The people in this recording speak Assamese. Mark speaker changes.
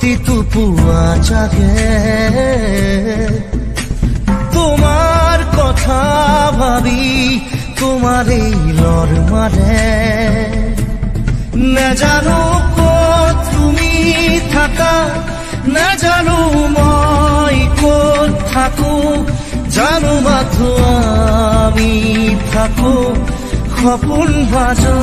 Speaker 1: প্ৰতিটো পুৱা জাগে তোমাৰ কথা ভাবি তোমাৰেই লৰ মাৰে নাজানো ক'ত তুমি থাকা নাজানো মই ক'ত থাকো জানো মাথো আমি থাকো সপোন ভাজো